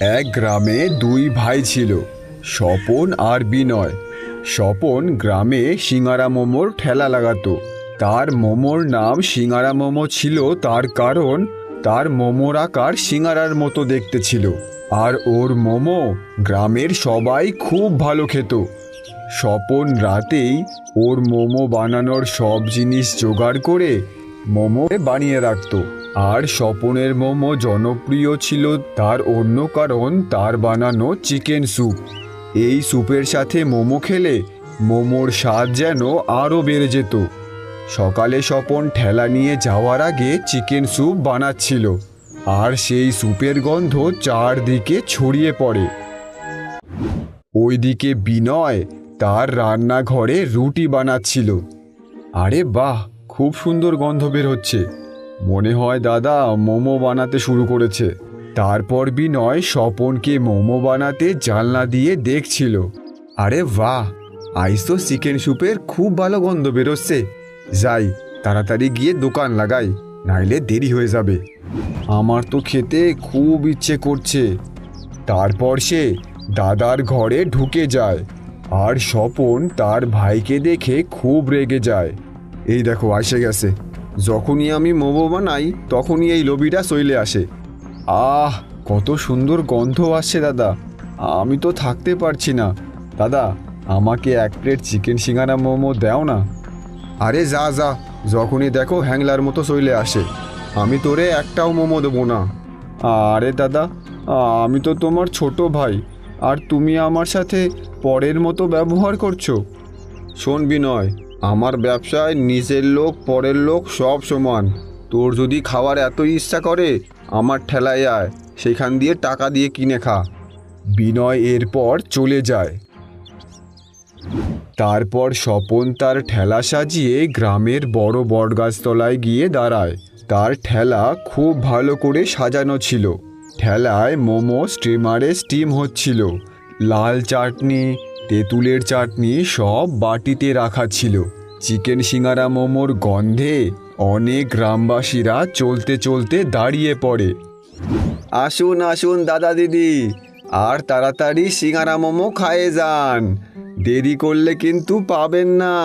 এক গ্রামে দুই ভাই ছিল, স্বপন আর বিনয়। স্বপন গ্রামে সিঙ্গারা মোমোর ঠেলা লাগাতো। তার মোমোর নাম সিঙ্গারা মোমো ছিল তার কারণ তার মোমোর আকার সিঙ্গারার মতো দেখতে ছিল, আর ওর মোমো গ্রামের সবাই খুব ভালো খেত। স্বপন রাতেই ওর মোমো বানানোর সব জিনিস জোগাড় করে মোমো বানিয়ে রাখতো। আর স্বপনের মোমো জনপ্রিয় ছিল তার অন্য কারণ তার বানানো চিকেন স্যুপ। এই স্যুপের সাথে মোমো খেলে মোমোর স্বাদ যেন আরও বেড়ে যেত। সকালে স্বপন ঠেলা নিয়ে যাওয়ার আগে চিকেন স্যুপ বানাচ্ছিল, আর সেই স্যুপের গন্ধ চারদিকে ছড়িয়ে পড়ে। ওইদিকে বিনয় তার রান্নাঘরে রুটি বানাচ্ছিল। আরে বাহ, খুব সুন্দর গন্ধ বের হচ্ছে, মনে হয় দাদা মোমো বানাতে শুরু করেছে। তারপর বিনয় স্বপনকে মোমো বানাতে জানলা দিয়ে দেখছিল। আরে বাহ, আজ তো চিকেন স্যুপের খুব ভালো গন্ধ বেরোচ্ছে। যাই, তাড়াতাড়ি গিয়ে দোকান লাগাই, নাইলে দেরি হয়ে যাবে। আমার তো খেতে খুব ইচ্ছে করছে। তারপর সে দাদার ঘরে ঢুকে যায়, আর স্বপন তার ভাইকে দেখে খুব রেগে যায়। এই দেখো এসে গেছে, যখনই আমি মোমো বানাই তখনই এই লোভিটা চলে আসে। আহ, কত সুন্দর গন্ধ আসছে দাদা, আমি তো থাকতে পারছি না। দাদা, আমাকে এক প্লেট চিকেন সিঙ্গারা মোমো দাও না। আরে যা যা, যখনই দেখো হ্যাংলার মতো চলে আসে, আমি তোরে একটাও মোমো দেবো না। আরে দাদা, আমি তো তোমার ছোট ভাই, আর তুমি আমার সাথে পরের মতো ব্যবহার করছো। শোন বিনয়, আমার ব্যবসায় নিজের লোক পরের লোক সব সমান। তোর যদি খাওয়ার এত ইচ্ছা করে আমার ঠেলায় আয়, সেখান দিয়ে টাকা দিয়ে কিনে খা। বিনয় এরপর চলে যায়। তারপর স্বপন তার ঠেলা সাজিয়ে গ্রামের বড় বটগাছতলায় গিয়ে দাঁড়ায়। তার ঠেলা খুব ভালো করে সাজানো ছিল। ঠেলায় মোমো স্টিমারে স্টিম হচ্ছিল। লাল চাটনি, তেঁতুলের চাটনি সব বাটিতে রাখা ছিল। চিকেন সিঙ্গারা মোমোর গন্ধে অনেক গ্রামবাসীরা চলতে চলতে দাঁড়িয়ে পড়ে। আসুন আসুন দাদা দিদি, আর তাড়াতাড়ি সিঙ্গারা মোমো খায়ে যান, দেরি করলে কিন্তু পাবেন না।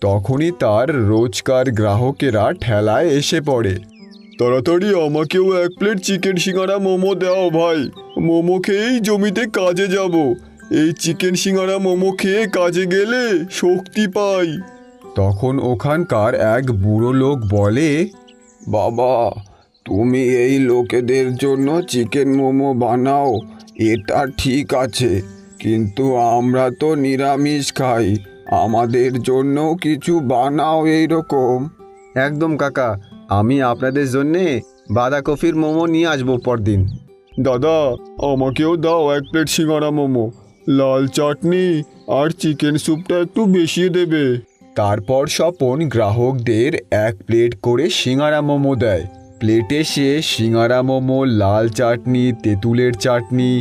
তখনই তার রোজকার গ্রাহকেরা ঠেলায় এসে পড়ে। তাড়াতাড়ি আমাকেও এক প্লেট চিকেন সিঙ্গারা মোমো দাও ভাই, মোমো খেয়েই জমিতে কাজে যাব। এই চিকেন সিঙ্গারা মোমো খেয়ে কাজে গেলে শক্তি পাই। তখন ওখানকার এক বুড়ো লোক বলে, বাবা, তুমি এই লোকেদের জন্য চিকেন মোমো বানাও, এটা ঠিক আছে, কিন্তু আমরা তো নিরামিষ খাই, আমাদের জন্য কিছু বানাও এইরকম। একদম কাকা, আমি আপনাদের জন্যে বাঁধাকপির মোমো নিয়ে আসবো পরদিন। দাদা, আমাকেও দাও এক প্লেট সিঙ্গারা মোমো, লাল চাটনি আর চিকেন স্যুপটা একটু বেশি দেবে। তারপর স্বপন গ্রাহকদের এক প্লেট করে সিঙ্গারা মোমো দেয়। প্লেটে সে সিঙ্গারা মোমো, লাল চাটনি, তেঁতুলের চাটনি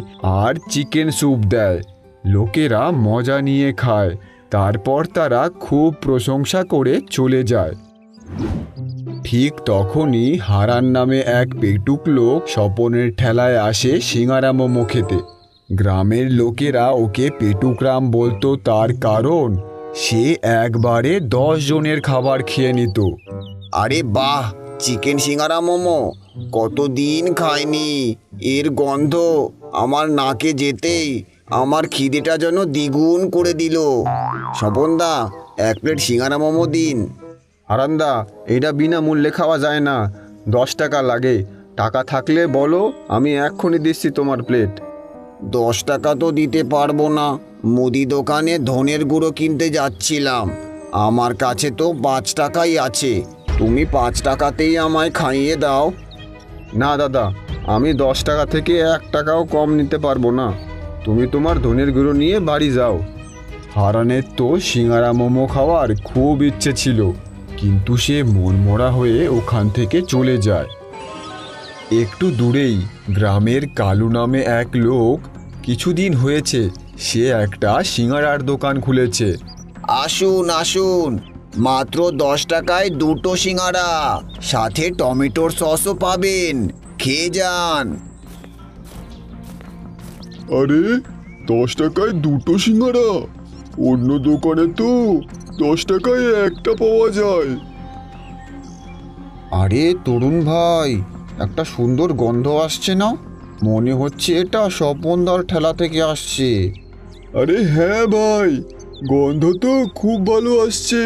আর চিকেন স্যুপ দেয়। লোকেরা মজা নিয়ে খায়। তারপর তারা খুব প্রশংসা করে চলে যায়। ঠিক তখনই হারান নামে এক পেটুক লোক স্বপনের ঠেলায় আসে সিঙ্গারা মোমো খেতে। গ্রামের লোকেরা ওকে পেটুকরাম বলতো তার কারণ সে একবারে 10 জনের খাবার খেয়ে নিত। আরে বাহ, চিকেন সিঙ্গারা মোমো কতদিন খাইনি, এর গন্ধ আমার নাকে যেতেই আমার খিদেটা যেন দ্বিগুণ করে দিল। স্বপনদা, এক প্লেট সিঙ্গারা মোমো দিন। হারান্দা, এটা বিনামূল্যে খাওয়া যায় না, 10 টাকা লাগে। টাকা থাকলে বলো, আমি এক্ষুনি দিচ্ছি তোমার প্লেট। 10 টাকা তো দিতে পারবো না, মুদি দোকানে ধনের গুঁড়ো কিনতে যাচ্ছিলাম, আমার কাছে তো 5 টাকাই আছে, তুমি 5 টাকাতেই আমায় খাইয়ে দাও। না দাদা, আমি 10 টাকা থেকে 1 টাকাও কম নিতে পারবো না, তুমি তোমার ধনের গুঁড়ো নিয়ে বাড়ি যাও। হারানের তো সিঙ্গারা মোমো খাওয়ার খুব ইচ্ছে ছিল, কিন্তু সে মনমরা হয়ে ওখান থেকে চলে যায়। একটু দূরেই গ্রামের কালু নামে এক লোক, কিছুদিন হয়েছে সে একটা সিঙ্গারার দোকান খুলেছে। আসুন আসুন, মাত্র 10 টাকায় 2টো সিঙ্গারা, সাথে টমেটোর সসও পাবেন, খেয়ে যান। আরে 10 টাকায় দুটো সিঙ্গারা, অন্য দোকানে তো 10 টাকায় একটা পাওয়া যায়। আরে তরুণ ভাই, একটা সুন্দর গন্ধ আসছে না? মনে হচ্ছে এটা স্বপনদার ঠেলা থেকে আসছে। আরে হ্যাঁ ভাই, গন্ধ তো খুব ভালো আসছে।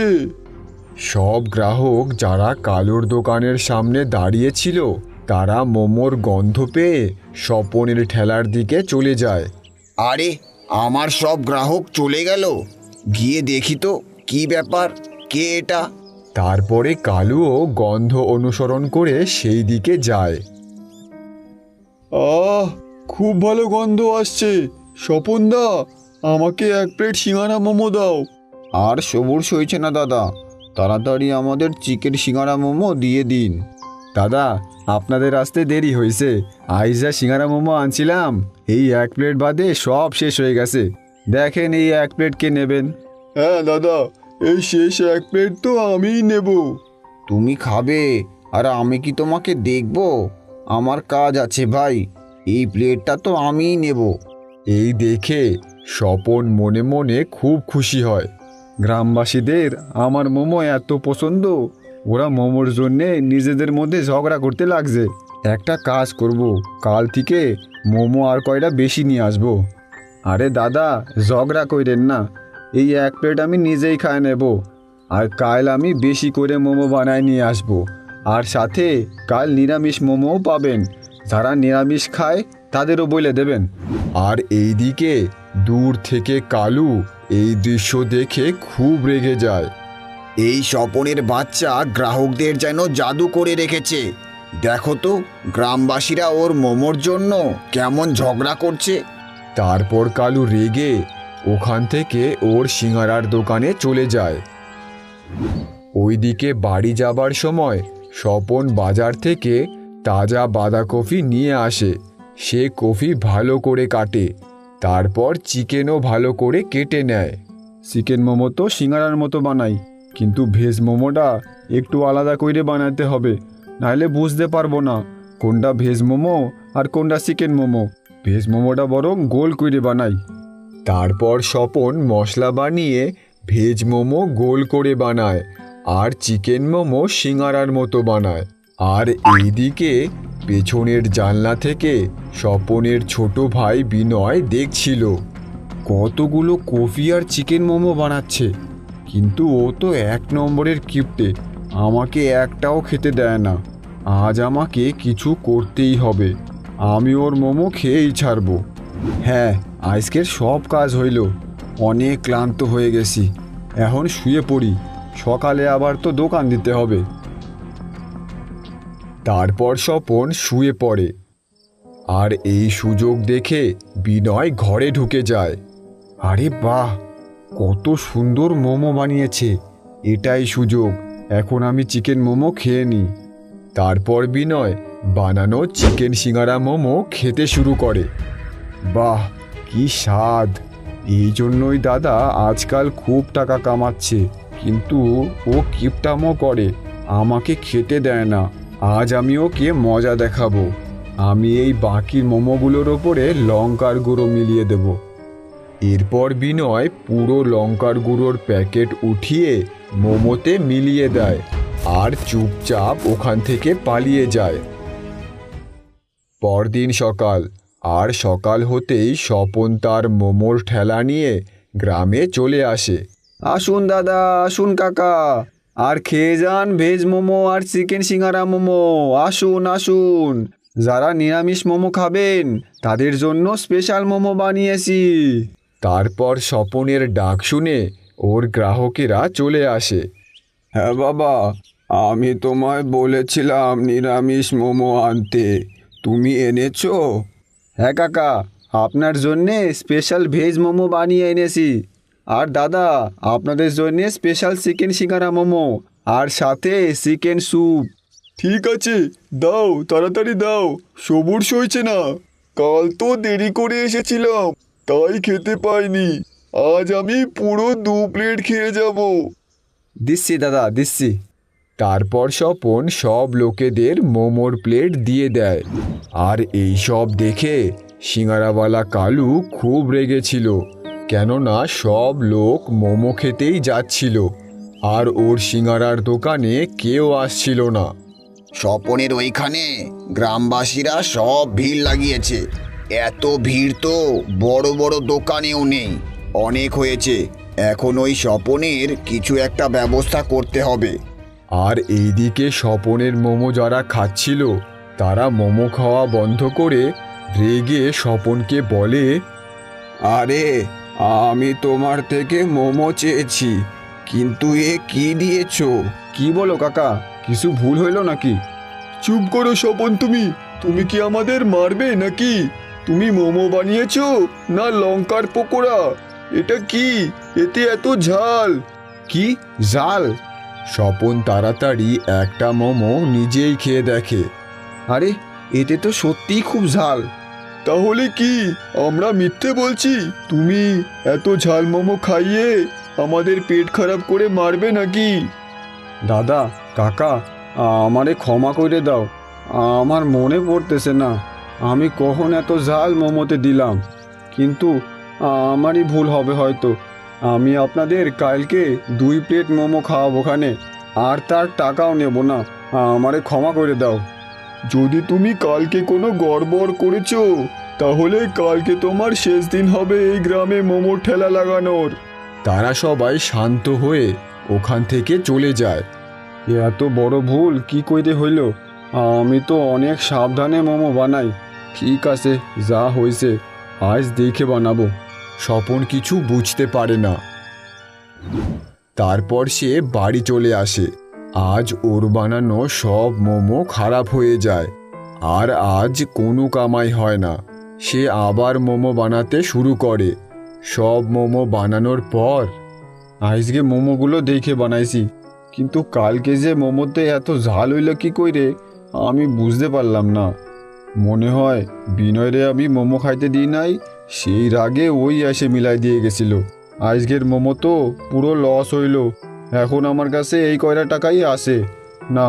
সব গ্রাহক যারা কালুর দোকানের সামনে দাঁড়িয়ে ছিল তারা মোমোর গন্ধ পেয়ে স্বপনের ঠেলার দিকে চলে যায়। আরে আমার সব গ্রাহক চলে গেল, গিয়ে দেখি তো কি ব্যাপার, কে এটা? তারপরে কালুও গন্ধ অনুসরণ করে সেই দিকে যায়। খুব ভালো গন্ধ আসছে। স্বপনদা, আমাকে 1 প্লেট সিঙ্গারা মোমো দাও। আর সবুর সইছে না দাদা, তাড়াতাড়ি আমাদের চিকেন সিঙ্গারা মোমো দিয়ে দিন। দাদা, আপনাদের আসতে দেরি হয়েছে। আজ যা সিঙ্গারা মোমো আনছিলাম এই 1 প্লেট বাদে সব শেষ হয়ে গেছে। দেখেন এই 1 প্লেট কে নেবেন? হ্যাঁ দাদা, এই শেষ 1 প্লেট তো আমিই নেব। তুমি খাবে আর আমি কি তোমাকে দেখব? আমার কাজ আছে ভাই, এই প্লেটটা তো আমিই নেব। এই দেখে স্বপন মনে মনে খুব খুশি হয়। গ্রামবাসীদের আমার মোমো এত পছন্দ, ওরা মোমোর জন্যে নিজেদের মধ্যে ঝগড়া করতে লাগছে। একটা কাজ করব, কাল থেকে মোমো আর কয়টা বেশি নিয়ে আসবো। আরে দাদা, ঝগড়া কইরেন না, এই 1 প্লেট আমি নিজেই খায় নেব। আর কাল আমি বেশি করে মোমো বানায় নিয়ে আসবো। আর সাথে কাল নিরামিষ মোমোও পাবেন, যারা নিরামিষ খায় তাদেরও বলে দেবেন। আর এইদিকে দূর থেকে কালু এই দৃশ্য দেখে খুব রেগে যায়। এই স্বপনের বাচ্চা গ্রাহকদের যেন জাদু করে রেখেছে। দেখো তো গ্রামবাসীরা ওর মোমোর জন্য কেমন ঝগড়া করছে। তারপর কালু রেগে ওখান থেকে ওর সিঙ্গারার দোকানে চলে যায়। ওইদিকে বাড়ি যাবার সময় স্বপন বাজার থেকে তাজা বাঁধাকপি নিয়ে আসে। সে কফি ভালো করে কাটে, তারপর চিকেনও ভালো করে কেটে নেয়। চিকেন মোমো তো সিঙ্গারার মতো বানাই, কিন্তু ভেজ মোমোটা একটু আলাদা করে বানাতে হবে, নাহলে বুঝতে পারবো না কোনটা ভেজ মোমো আর কোনটা চিকেন মোমো। ভেজ মোমোটা বরং গোল করে বানাই। তারপর স্বপন মশলা বানিয়ে ভেজ মোমো গোল করে বানায় আর চিকেন মোমো সিঙ্গারার মতো বানায়। আর এইদিকে পেছনের জানলা থেকে স্বপনের ছোট ভাই বিনয় দেখছিল কতগুলো কফি আর চিকেন মোমো বানাচ্ছে, কিন্তু ও তো 1 নম্বরের কিপ্টে, আমাকে একটাও খেতে দেয় না। আজ আমাকে কিছু করতেই হবে, আমি ওর মোমো খেয়েই ছাড়বো। হ্যাঁ, আজকের সব কাজ হইল, অনেক ক্লান্ত হয়ে গেছি, এখন শুয়ে পড়ি, সকালে আবার তো দোকান দিতে হবে। তারপর স্বপন শুয়ে পড়ে। আর এই সুযোগ দেখে বিনয় ঘরে ঢুকে যায়। আরে বাহ, কত সুন্দর মোমো বানিয়েছে, এটাই সুযোগ, এখন আমি চিকেন মোমো খেয়ে নিই। তারপর বিনয় বানানো চিকেন সিঙ্গারা মোমো খেতে শুরু করে। বাহ, কি স্বাদ! এই জন্যই দাদা আজকাল খুব টাকা কামাচ্ছে, কিন্তু ও কিপটামো করে, আমাকে খেতে দেয় না। আজ আমি ওকে মজা দেখাবো, আমি এই বাকি মোমোগুলোর ওপরে লঙ্কার গুঁড়ো মিলিয়ে দেব। এরপর বিনয় পুরো লঙ্কার গুঁড়োর প্যাকেট উঠিয়ে মোমোতে মিলিয়ে দেয় আর চুপচাপ ওখান থেকে পালিয়ে যায়। পরদিন সকাল, আর সকাল হতেই স্বপন তার মোমোর ঠেলা নিয়ে গ্রামে চলে আসে। আসুন দাদা, আসুন কাকা, আর খেয়ে যান ভেজ মোমো আর চিকেন সিঙ্গারা মোমো, আসুন আসুন। যারা নিরামিষ মোমো খাবেন তাদের জন্য স্পেশাল মোমো বানিয়েছি। তারপর স্বপনের ডাক শুনে ওর গ্রাহকেরা চলে আসে। হ্যাঁ বাবা, আমি তোমায় বলেছিলাম নিরামিষ মোমো আনতে, তুমি এনেছো? হ্যাঁ কাকা, আপনার জন্যে স্পেশাল ভেজ মোমো বানিয়ে এনেছি। আর দাদা, আপনাদের জন্যে স্পেশাল চিকেন সিঙ্গারা মোমো আর সাথে চিকেন স্যুপ। ঠিক আছে, দাও, তাড়াতাড়ি দাও, সবুর সইছে না। কাল তো দেরি করে এসেছিলাম, তাই খেতে পাইনি, আজ আমি পুরো 2 প্লেট খেয়ে যাব। দিচ্ছি দাদা, দিচ্ছি। তারপর স্বপন সব লোকেদের মোমোর প্লেট দিয়ে দেয়। আর এই সব দেখে সিঙ্গারাওয়ালা কালু খুব রেগেছিল, কেননা সব লোক মোমো খেতেই যাচ্ছিল আর ওর সিঙ্গারার দোকানে কেউ আসছিল না। স্বপনের ওইখানে গ্রামবাসীরা সব ভিড় লাগিয়েছে। এত ভিড় তো বড় বড় দোকানেও নেই। অনেক হয়েছে, এখন ওই স্বপনের কিছু একটা ব্যবস্থা করতে হবে। আর এইদিকে স্বপনের মোমো যারা খাচ্ছিল তারা মোমো খাওয়া বন্ধ করে রেগে স্বপনকে বলে, আরে, আমি তোমার থেকে মোমো চেয়েছি, কিন্তু এ কি দিয়েছো? কি বলো কাকা, কিছু ভুল হইল নাকি? চুপ করো স্বপন, তুমি কি আমাদের মারবে নাকি? তুমি মোমো বানিয়েছো না লঙ্কার পকোড়া? এটা কি, এতে এত ঝাল? কি ঝাল? স্বপন তাড়াতাড়ি একটা মোমো নিজেই খেয়ে দেখে। আরে, এতে তো সত্যিই খুব ঝাল। তাহলে কি আমরা মিথ্যে বলছি? তুমি এত ঝাল মোমো খাইয়ে আমাদের পেট খারাপ করে মারবে নাকি? দাদা, কাকা, আমারে ক্ষমা করে দাও। আমার মনে পড়তেছে না আমি কখন এত ঝাল মোমোতে দিলাম, কিন্তু আমারই ভুল হবে হয়তো। আমি আপনাদের কালকে 2 প্লেট মোমো খাওয়াবো ওখানে, আর তার টাকাও নেব না। আমারে ক্ষমা করে দাও। যদি তুমি কালকে কোনো গড়বড় করেছো তাহলে কালকে তোমার শেষ দিন হবে এই গ্রামে মোমোর ঠেলা লাগানোর। তারা সবাই শান্ত হয়ে ওখান থেকে চলে যায়। এত বড় ভুল কি কইতে হইল? আমি তো অনেক সাবধানে মোমো বানাই। ঠিক আছে, যা হয়েছে আজ দেখে বানাবো। স্বপন কিছু বুঝতে পারে না। তারপর সে বাড়ি চলে আসে। আজ ওর বানানো সব মোমো খারাপ হয়ে যায়, আর আজ কোনো কামাই হয় না। সে আবার মোমো বানাতে শুরু করে। সব মোমো বানানোর পর, আজকে মোমোগুলো দেখে বানাইছি, কিন্তু কালকে যে মোমোতে এত ঝাল হইল কি কইরে আমি বুঝতে পারলাম না। মনে হয় বিনয়রে আমি মোমো খাইতে দিই নাই, সেই রাগে ওই এসে মিলাই দিয়ে গেছিল। আজকের মোমো তো পুরো লস হইল। এখন আমার কাছে এই কয়টা টাকাই আছে। না,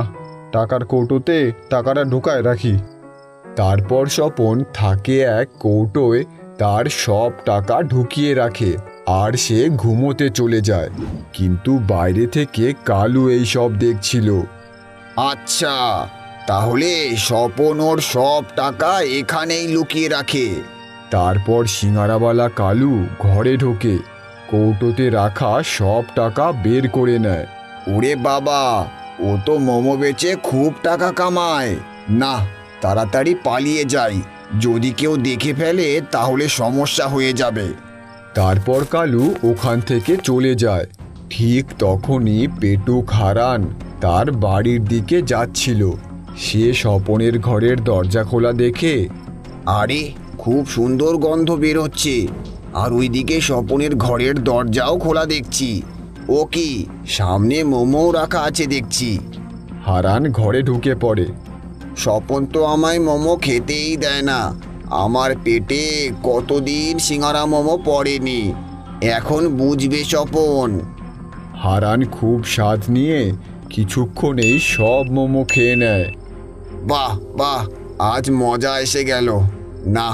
টাকার কৌটোতে টাকাটা ঢুকায় রাখি। তারপর স্বপন থাকে এক কৌটোয় তার সব টাকা ঢুকিয়ে রাখে, আর সে ঘুমোতে চলে যায়। কিন্তু বাইরে থেকে কালু এই সব দেখছিল। আচ্ছা, তাহলে স্বপন ওর সব টাকা এখানেই লুকিয়ে রাখে। তারপর সিঙ্গারাওয়ালা কালু ঘরে ঢোকে, কৌটোতে রাখা সব টাকা বের করে নেয়। ওরে বাবা, ও তো মোমো বেচে খুব টাকা কামায়। না, তাড়াতাড়ি পালিয়ে যাই, যদি কেউ দেখে ফেলে তাহলে সমস্যা হয়ে যাবে। তারপর কালু ওখান থেকে চলে যায়। ঠিক তখনই পেটুক হারান তার বাড়ির দিকে যাচ্ছিল। সে স্বপনের ঘরের দরজা খোলা দেখে, আরে, খুব সুন্দর গন্ধ বের হচ্ছে, আর ওইদিকে স্বপনের ঘরের দরজাও খোলা দেখছি। ও কি, সামনে মোমো রাখা আছে দেখছি। হারান ঘরে ঢুকে পড়ে। স্বপন তো আমায় মোমো খেতেই দেয় না। আমার পেটে কতদিন সিঙ্গারা মোমো পড়েনি, এখন বুঝবে স্বপন। হারান খুব স্বাদ নিয়ে কিছুক্ষণেই সব মোমো খেয়ে নেয়। বাহ বাহ, আজ মজা এসে গেল। না,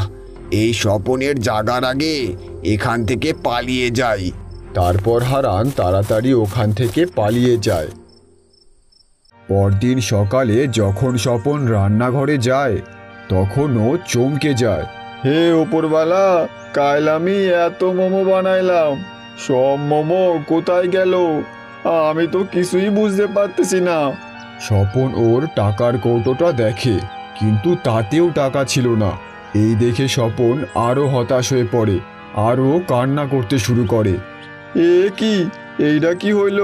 এই স্বপনের জাগার আগে এখান থেকে পালিয়ে যাই। তারপর হারান তাড়াতাড়ি ওখান থেকে পালিয়ে যায়। পরদিন সকালে যখন স্বপন রান্নাঘরে যায় তখনও চমকে যায়। হে ওপরওয়ালা, কাল আমি এত মোমো বানাইলাম, সব মোমো কোথায় গেল? আমি তো কিছুই বুঝতে পারতেছি না। স্বপন ওর টাকার কৌটোটা দেখে, কিন্তু তাতেও টাকা ছিল না। এই দেখে স্বপন আরও হতাশ হয়ে পড়ে, আরও কান্না করতে শুরু করে। এ কি, এইটা কি হইল?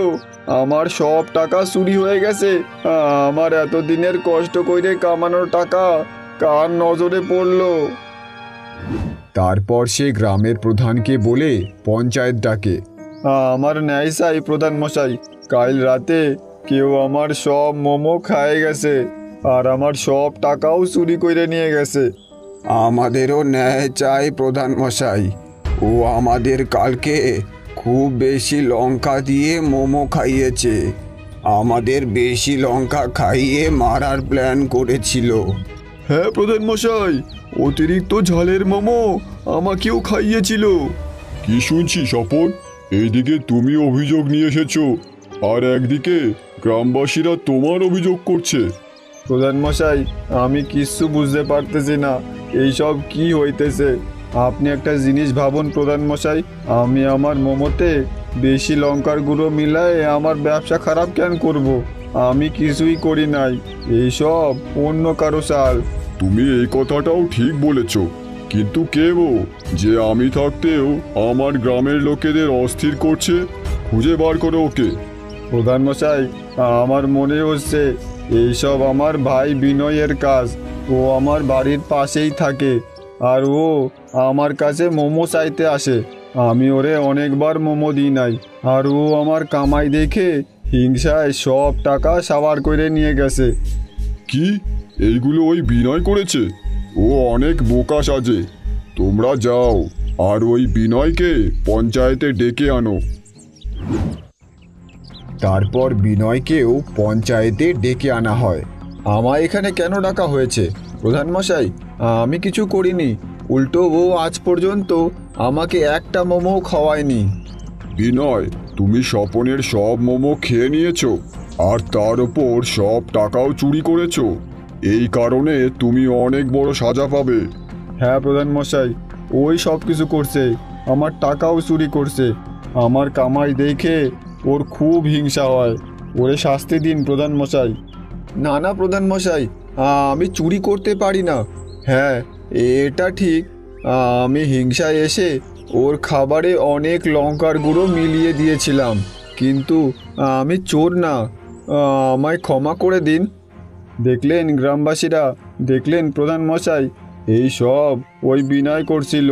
আমার সব টাকা চুরি হয়ে গেছে। আমার এতদিনের কষ্ট কইরে কামানোর টাকা কার নজরে পড়লো? তারপর সে গ্রামের প্রধানকে বলে পঞ্চায়েত ডাকে। আমার ন্যায় চাই প্রধান মশাই, কাল রাতে কেউ আমার সব মোমো খায় গেছে, আর আমার সব টাকাও চুরি করে নিয়ে গেছে। আমাদেরও ন্যায় চাই প্রধান মশাই। ও আমাদের কালকে খুব বেশি লঙ্কা দিয়ে মোমো খাইয়েছে। আমাদের বেশি লঙ্কা খাইয়ে মারার প্ল্যান করেছিল। হ্যাঁ প্রধান মশাই, অতিরিক্ত ঝালের মোমো আমাকেও খাইয়েছিল। কি শুনছি স্বপন, এইদিকে তুমি অভিযোগ নিয়ে এসেছো আর একদিকে গ্রামবাসীরা তোমার অভিযোগ করছে। প্রধান মশাই, আমি কিচ্ছু বুঝতে পারতেছি না এইসব কি হইতেছে। আপনি একটা জিনিস ভাবুন প্রধান মশাই, আমি আমার মোমোতে বেশি লঙ্কার গুঁড়ো মিলায়ে আমার ব্যবসা খারাপ কেন করব? আমি কিছুই করি নাই, এইসব অন্য কারো চাল। তুমি এই কথাটাও ঠিক বলেছ, কিন্তু কেউ যে আমি থাকতেও আমার গ্রামের লোকেদের অস্থির করছে, খুঁজে বার করো ওকে। প্রধান মশাই, আমার মনে হচ্ছে এইসব আমার ভাই বিনয়ের কাজ। ও আমার বাড়ির পাশেই থাকে আর ও আমার কাছে মোমো চাইতে আসে। আমি ওরে অনেকবার মোমো দিই নাই, আর ও আমার কামাই দেখে হিংসায় সব টাকা সাবার করে নিয়ে গেছে। কি এইগুলো ওই বিনয় করেছে? ও অনেক বোকা সাজে। তোমরা যাও আর ওই বিনয়কে পঞ্চায়েতে ডেকে আনো। তারপর বিনয়কেও পঞ্চায়েতে ডেকে আনা হয়। আমায় এখানে কেন ডাকা হয়েছে? প্রধান মশাই, আমি কিছু করিনি, উল্টো ও আজ পর্যন্ত আমাকে একটা মোমো খাওয়ায়নি। বিনয়, তুমি স্বপনের সব মোমো খেয়ে নিয়েছো আর তার ওপর সব টাকাও চুরি করেছো। এই কারণে তুমি অনেক বড় সাজা পাবে। হ্যাঁ প্রধান মশাই, ওই সব কিছু করছে, আমার টাকাও চুরি করছে। আমার কামাই দেখে ওর খুব হিংসা হয়। ওরে শাস্তি দিন প্রধান মশাই। না না প্রধান মশাই, আমি চুরি করতে পারি না। হ্যাঁ এটা ঠিক, আমি হিংসায় এসে ওর খাবারে অনেক লঙ্কার গুঁড়ো মিলিয়ে দিয়েছিলাম, কিন্তু আমি চোর না। আমায় ক্ষমা করে দিন। দেখলেন গ্রামবাসীরা, দেখলেন প্রধান মশাই, এই সব ওই বিনয় করছিল।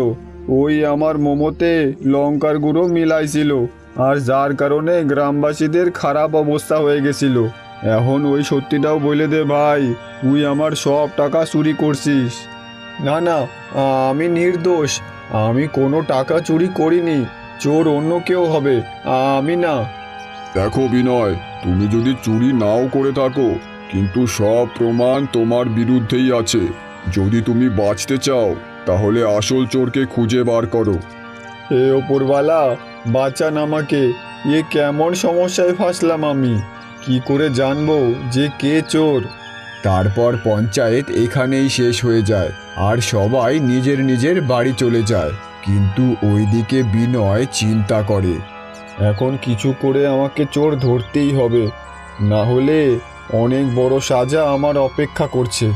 ওই আমার মোমোতে লঙ্কার গুঁড়ো মিলাইছিল, আর যার কারণে গ্রামবাসীদের খারাপ অবস্থা হয়ে গেছিল। এখন ওই সত্যিটাও বলে দে ভাই, তুই আমার সব টাকা চুরি করছিস। না না, আমি নির্দোষ, আমি কোনো টাকা চুরি করিনি। চোর অন্য কেউ হবে, আমি না। দেখো বিনয়, তুমি যদি চুরি নাও করে থাকো, কিন্তু সব প্রমাণ তোমার বিরুদ্ধেই আছে। যদি তুমি বাঁচতে চাও তাহলে আসল চোরকে খুঁজে বার করো। হে ওপরওয়ালা, বাঁচান আমাকে। এ কেমন সমস্যায় ফাঁসলাম আমি? কি করে জানবো যে কে চোর? তারপর পঞ্চায়েত এখানেই শেষ হয়ে যায় আর সবাই নিজের নিজের বাড়ি চলে যায়। কিন্তু ওইদিকে বিনয় চিন্তা করে, এখন কিছু করে আমাকে চোর ধরতেই হবে, না হলে অনেক বড় সাজা আমার অপেক্ষা করছে।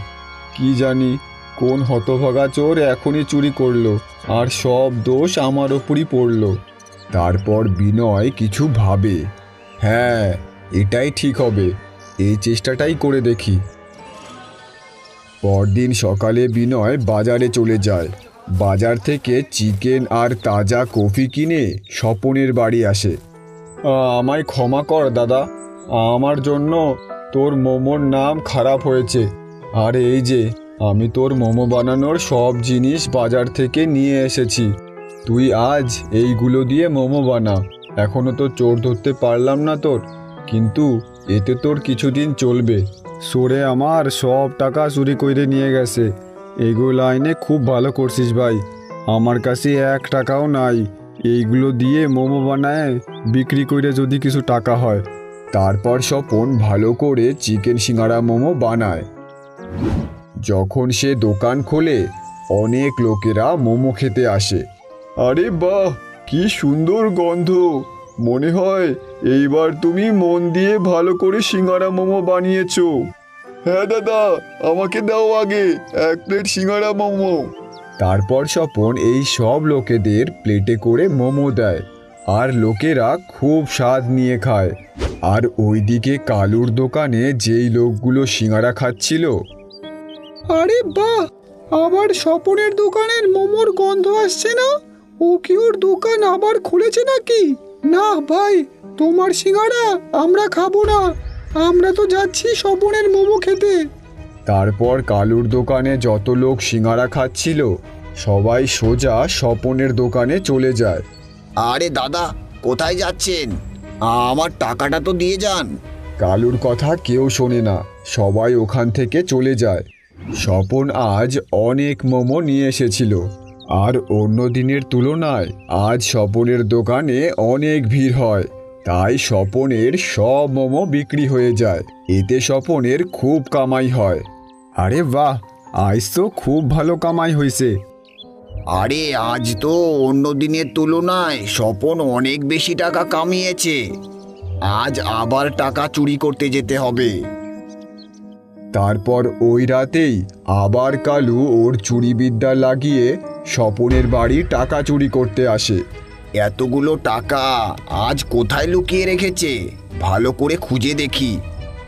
কি জানি কোন হতভাগা চোর এখনই চুরি করলো, আর সব দোষ আমার ওপরই পড়ল। তারপর বিনয় কিছু ভাবে, হ্যাঁ এটাই ঠিক হবে, এই চেষ্টাটাই করে দেখি। পরদিন সকালে বিনয় বাজারে চলে যায়। বাজার থেকে চিকেন আর তাজা কফি কিনে স্বপনের বাড়ি আসে। আমায় ক্ষমা কর দাদা, আমার জন্য তোর মোমোর নাম খারাপ হয়েছে। আর এই যে আমি তোর মোমো বানানোর সব জিনিস বাজার থেকে নিয়ে এসেছি, তুই আজ এইগুলো দিয়ে মোমো বানা। এখনো তো চোর ধরতে পারলাম না তোর, কিন্তু এতে তোর কিছুদিন চলবে। সরে আমার সব টাকা চুরি করে নিয়ে গেছে। এগুলো আইনে খুব ভালো করছিস ভাই, আমার কাছে 1 টাকাও নাই। এইগুলো দিয়ে মোমো বানায় বিক্রি করে যদি কিছু টাকা হয়। তারপর স্বপন ভালো করে চিকেন সিঙ্গারা মোমো বানায়। যখন সে দোকান খোলে, অনেক লোকেরা মোমো খেতে আসে। আরে বাহ, কি সুন্দর গন্ধ! মনে হয় এইবার তুমি মন দিয়ে ভালো করে সিঙ্গারা মোমো বানিয়েছো। হ্যাঁ দাদা, আমাকে দাও আগে 1 প্লেট সিঙ্গারা মোমো। তারপর স্বপন এই সব লোকেদের প্লেটে করে মোমো দেয়, আর লোকেরা খুব স্বাদ নিয়ে খায়। আর ওইদিকে কালুর দোকানে যেই লোকগুলো সিঙ্গারা খাচ্ছিল, আরে বাহ, আবার স্বপনের দোকানের মোমোর গন্ধ আসছে না? ও কি ওর দোকান আবার খুলেছে নাকি? না ভাই, তোমার সিঙ্গারা আমরা খাবো না, আমরা তো যাচ্ছি স্বপনের মোমো খেতে। তারপর কালুর দোকানে যত লোক সিঙ্গারা খাচ্ছিল সবাই সোজা স্বপনের দোকানে চলে যায়। আরে দাদা, কোথায় যাচ্ছেন? আমার টাকাটা তো দিয়ে যান। কালুর কথা কেউ শোনে না, সবাই ওখান থেকে চলে যায়। স্বপন আজ অনেক মোমো নিয়ে এসেছিল, আর অন্য দিনের তুলনায় আজ স্বপনের দোকানে অনেক ভিড় হয়। তাই স্বপনের সব মোমো বিক্রি হয়ে যায়। এতে স্বপনের খুব কামাই হয়। আরে বাহ, আজ তো খুব ভালো কামাই হয়েছে। আরে আজ তো অন্য দিনের তুলনায় স্বপন অনেক বেশি টাকা কামিয়েছে। আজ আবার টাকা চুরি করতে যেতে হবে। তারপর ওই রাতেই আবার কালু ওর চুরিবিদ্যা লাগিয়ে স্বপনের বাড়ি টাকা চুরি করতে আসে। এতগুলো টাকা আজ কোথায় লুকিয়ে রেখেছে, ভালো করে খুঁজে দেখি।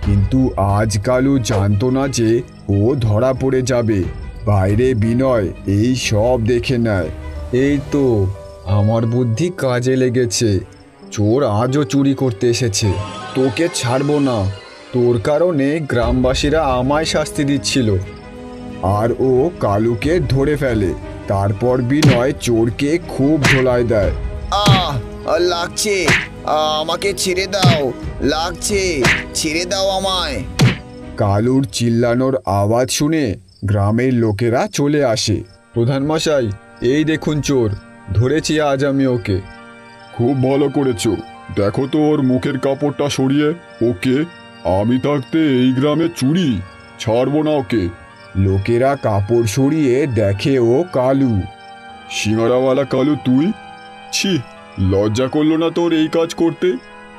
কিন্তু আজ কালু জানতো না যে ও ধরা পড়ে যাবে। বাইরে বিনয় এই সব দেখে নেয়। এই তো আমার বুদ্ধি কাজে লেগেছে, চোর আজও চুরি করতে এসেছে। তোকে ছাড়বো না, তোর কারণে গ্রামবাসীরা আমায় শাস্তি দিচ্ছিল। আর ও কালুকে ধরে ফেলে। তারপর বিনয় চোরকে খুব ঝোলায় দেয়। আহ লাগছে, আমাকে ছেড়ে দাও, লাগছে, ছেড়ে দাও আমায়। কালুর চিল্লানোর আওয়াজ শুনে গ্রামের লোকেরা চলে আসে। প্রধান মশাই, এই দেখুন চোর, ধরেছি আজ আমি ওকে। খুব ভালো করেছো। দেখো তো ওর মুখের কাপড়টা সরিয়ে। ওকে, আমি থাকতে এই গ্রামে চুরি, ছাড়বো না ওকে। লোকেরা কাপড় সরিয়ে দেখে ও কালু। সিঙ্গারাওয়ালা কালু তুই? ছি, লজ্জা করলো না তোর এই কাজ করতে?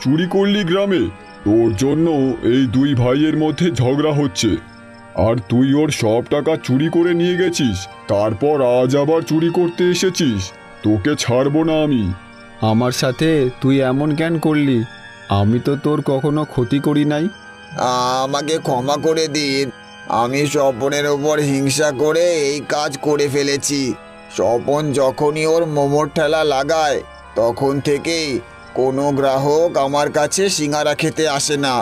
চুরি করলি গ্রামে? তোর জন্য এই দুই ভাইয়ের মধ্যে ঝগড়া হচ্ছে, আর তুই ওর সব টাকা চুরি করে নিয়ে গেছিস। তারপর আজ আবার চুরি করতে এসেছিস। তোকে ছাড়বো না আমি। আমার সাথে তুই এমন কেন করলি? আমি তো তোর কখনো ক্ষতি করি নাই। আমাকে ক্ষমা করে দিন, আমি স্বপনের ওপর হিংসা করে এই কাজ করে ফেলেছি। স্বপন যখনই ওর মোমোর ঠেলা লাগায় তখন থেকেই কোনো গ্রাহক আমার কাছে সিঙ্গারা খেতে আসে না।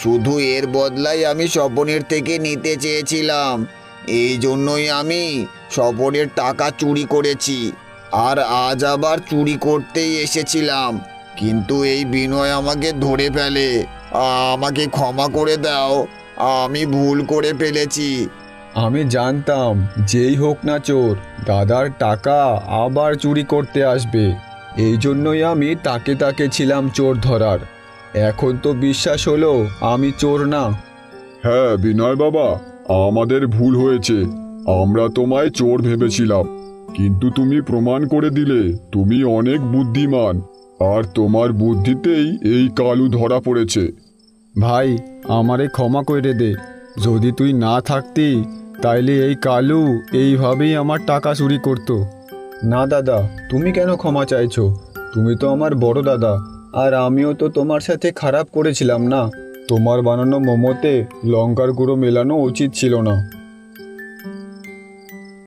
শুধু এর বদলায় আমি স্বপনের থেকে নিতে চেয়েছিলাম। এই জন্যই আমি স্বপনের টাকা চুরি করেছি, আর আজ আবার চুরি করতেই এসেছিলাম। কিন্তু এই বিনয় আমাকে ধরে ফেলে। আমাকে ক্ষমা করে দাও, আমি ভুল করে ফেলেছি। আমি জানতাম যেই হোক না চোর, দাদার টাকা আবার চুরি করতে আসবে। এই জন্যই আমি তাকে তাকে ছিলাম চোর ধরার। এখন তো বিশ্বাস হলো আমি চোর না। হ্যাঁ বিনয় বাবা, আমাদের ভুল হয়েছে। আমরা তোমায় চোর ভেবেছিলাম, কিন্তু তুমি প্রমাণ করে দিলে তুমি অনেক বুদ্ধিমান, আর তোমার বুদ্ধিতেই এই কালু ধরা পড়েছে। ভাই, আমারে ক্ষমা করে দে। যদি তুই না থাকতি তাইলে এই কালু এইভাবেই আমার টাকা চুরি করত। না দাদা, তুমি কেন ক্ষমা চাইছো? তুমি তো আমার বড় দাদা, আর আমিও তো তোমার সাথে খারাপ করেছিলাম না। তোমার বানানো মোমোতে লঙ্কার গুঁড়ো মেলানো উচিত ছিল না।